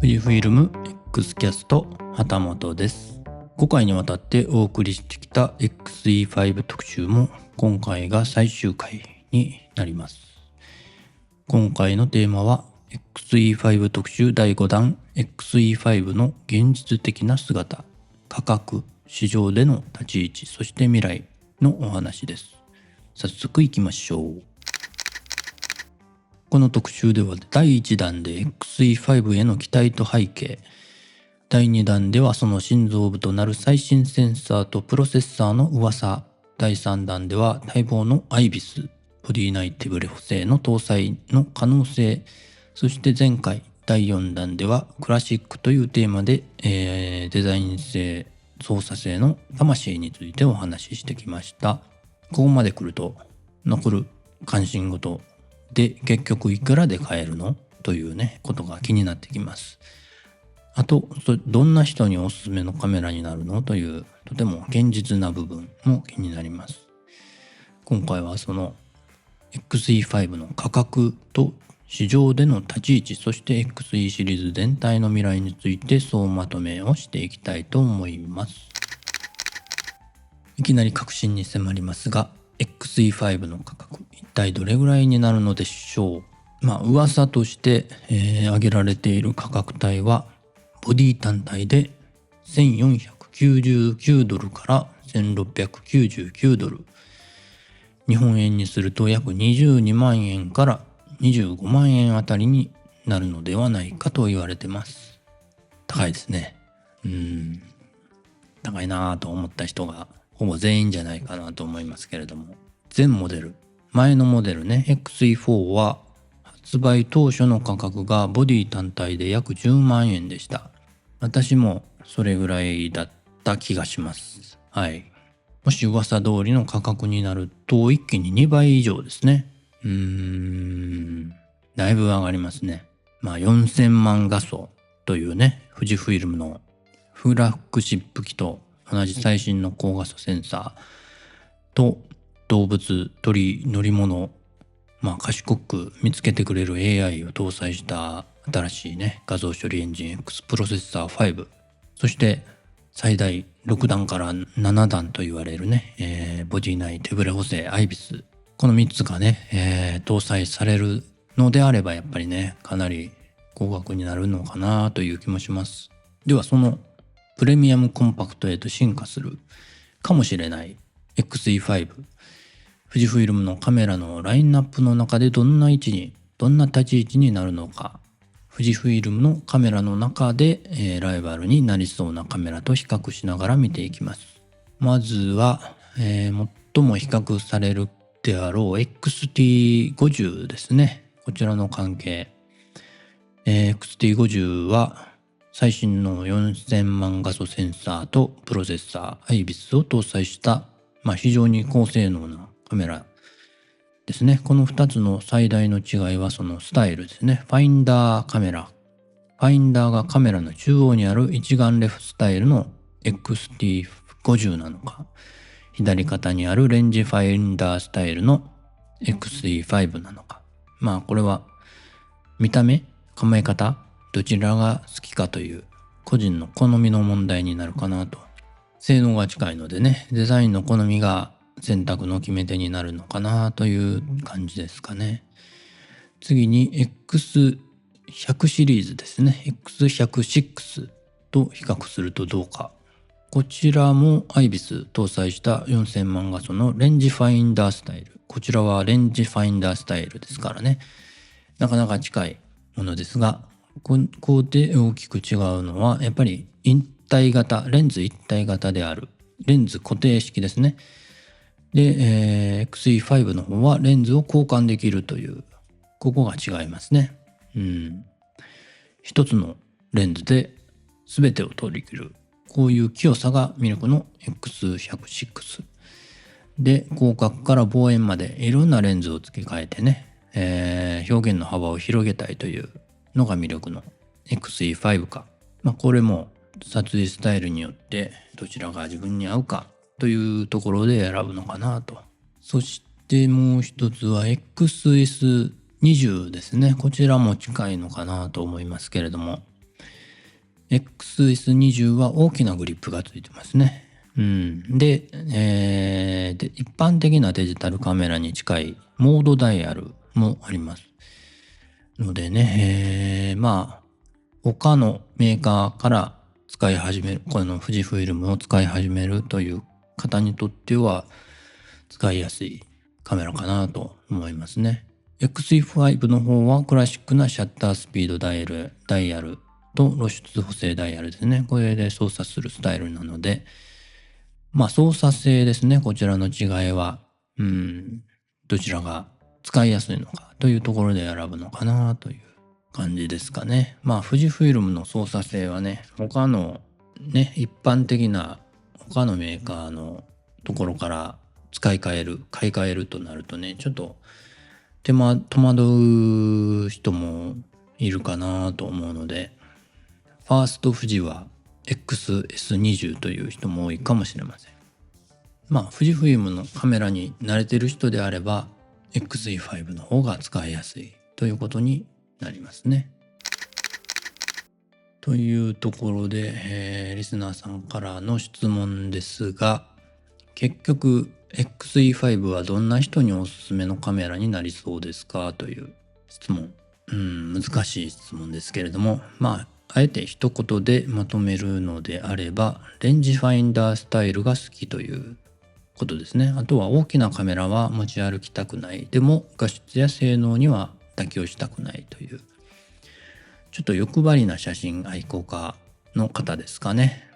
富士フイルム X キャスト旗本です。5回にわたってお送りしてきた XE5 特集も今回が最終回になります。今回のテーマは XE5 特集第5弾 XE5 の現実的な姿、価格、市場での立ち位置、そして未来のお話です。早速いきましょう。この特集では第1弾で XE5 への期待と背景、第2弾ではその心臓部となる最新センサーとプロセッサーの噂、第3弾では待望のアイビス、ボディ内手ブレ補正の搭載の可能性、そして前回第4弾ではクラシックというテーマで、デザイン性、操作性の魂についてお話ししてきました。ここまで来ると残る関心事で結局いくらで買えるのというねことが気になってきます。あとどんな人におすすめのカメラになるのというとても現実な部分も気になります。今回はその XE5 の価格と市場での立ち位置、そして XE シリーズ全体の未来について総まとめをしていきたいと思います。いきなり確信に迫りますが、 XE5 の価格一体どれぐらいになるのでしょう。噂として、挙げられている価格帯はボディ単体で1499ドルから1699ドル、日本円にすると約22万円から25万円あたりになるのではないかと言われてます。高いですね。高いなぁと思った人がほぼ全員じゃないかなと思いますけれども、全モデル、前のモデルね XE4 は発売当初の価格がボディ単体で約10万円でした。私もそれぐらいだった気がします。はい。もし噂通りの価格になると一気に2倍以上ですね。だいぶ上がりますね。4000万画素というね、富士フイルムのフラッグシップ機と同じ最新の高画素センサーと動物、鳥、乗り物、賢く見つけてくれる AI を搭載した新しいね画像処理エンジン X プロセッサー5、そして最大6段から7段と言われるね、ボディ内手ブレ補正アイビス、この3つがね、搭載されるのであればやっぱりねかなり高額になるのかなという気もします。ではそのプレミアムコンパクトへと進化するかもしれない XE5、富士フイルムのカメラのラインナップの中でどんな立ち位置になるのか、富士フイルムのカメラの中で、ライバルになりそうなカメラと比較しながら見ていきます。まずは、最も比較されるであろう XT50 ですね。こちらの関係、XT50 は最新の4000万画素センサーとプロセッサーアイビスを搭載した、非常に高性能なカメラですね。この2つの最大の違いはそのスタイルですね。ファインダーカメラ。ファインダーがカメラの中央にある一眼レフスタイルの XT50 なのか、左肩にあるレンジファインダースタイルの XE5 なのか。これは見た目、構え方、どちらが好きかという個人の好みの問題になるかなと。性能が近いのでね、デザインの好みが選択の決め手になるのかなという感じですかね。次に X100 シリーズですね。X100-6 と比較するとどうか。こちらもアイビス搭載した4000万画素のレンジファインダースタイル。こちらはレンジファインダースタイルですからね。なかなか近いものですが、ここで大きく違うのはやっぱり一体型、レンズ一体型である。レンズ固定式ですね。で、XE5 の方はレンズを交換できるという、ここが違いますね。一つのレンズで全てを取り切る、こういう器用さが魅力の X100-6 で、広角から望遠までいろんなレンズを付け替えてね、表現の幅を広げたいというのが魅力の XE5 か。これも撮影スタイルによってどちらが自分に合うかというところで選ぶのかなと。そしてもう一つは XS20 ですね。こちらも近いのかなと思いますけれども、XS20 は大きなグリップがついてますね。で、一般的なデジタルカメラに近いモードダイヤルもありますのでね、他のメーカーから使い始める、この富士フイルムを使い始めるという方にとっては使いやすいカメラかなと思いますね。XE5 の方はクラシックなシャッタースピードダイヤルと露出補正ダイヤルですね。これで操作するスタイルなので、操作性ですね。こちらの違いは、どちらが使いやすいのかというところで選ぶのかなという感じですかね。富士フイルムの操作性はね、他のね、一般的な他のメーカーのところから買い替えるとなるとね、ちょっと戸惑う人もいるかなと思うので、ファースト富士は XS20 という人も多いかもしれません。富士フイルムのカメラに慣れてる人であれば XE5 の方が使いやすいということになりますね。というところで、リスナーさんからの質問ですが、結局 XE5 はどんな人におすすめのカメラになりそうですかという質問。難しい質問ですけれども、あえて一言でまとめるのであれば、レンジファインダースタイルが好きということですね。あとは大きなカメラは持ち歩きたくない。でも画質や性能には妥協したくないという、ちょっと欲張りな写真愛好家の方ですかね。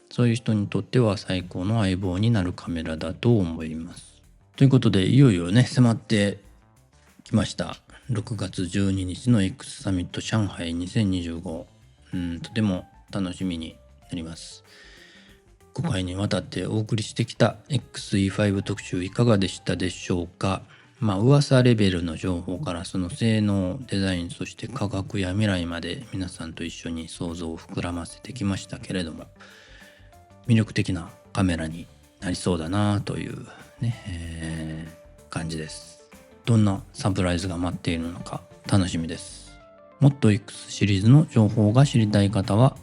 そういう人にとっては最高の相棒になるカメラだと思います。ということで、いよいよね、迫ってきました。6月12日の X サミット上海2025。とても楽しみになります。5回にわたってお送りしてきた XE5 特集いかがでしたでしょうか。噂レベルの情報からその性能、デザイン、そして価格や未来まで皆さんと一緒に想像を膨らませてきましたけれども、魅力的なカメラになりそうだなというね、感じです。どんなサプライズが待っているのか楽しみです。もっと X シリーズの情報が知りたい方は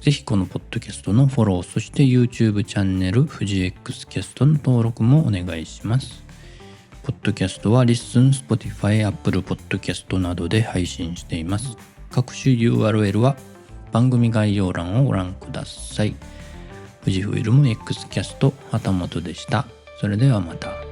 ぜひこのポッドキャストのフォロー、そして YouTube チャンネル富士 X キャストの登録もお願いします。ポッドキャストはListen、Spotify、Apple Podcast などで配信しています。各種 URL は番組概要欄をご覧ください。富士フイルム X キャスト旗本でした。それではまた。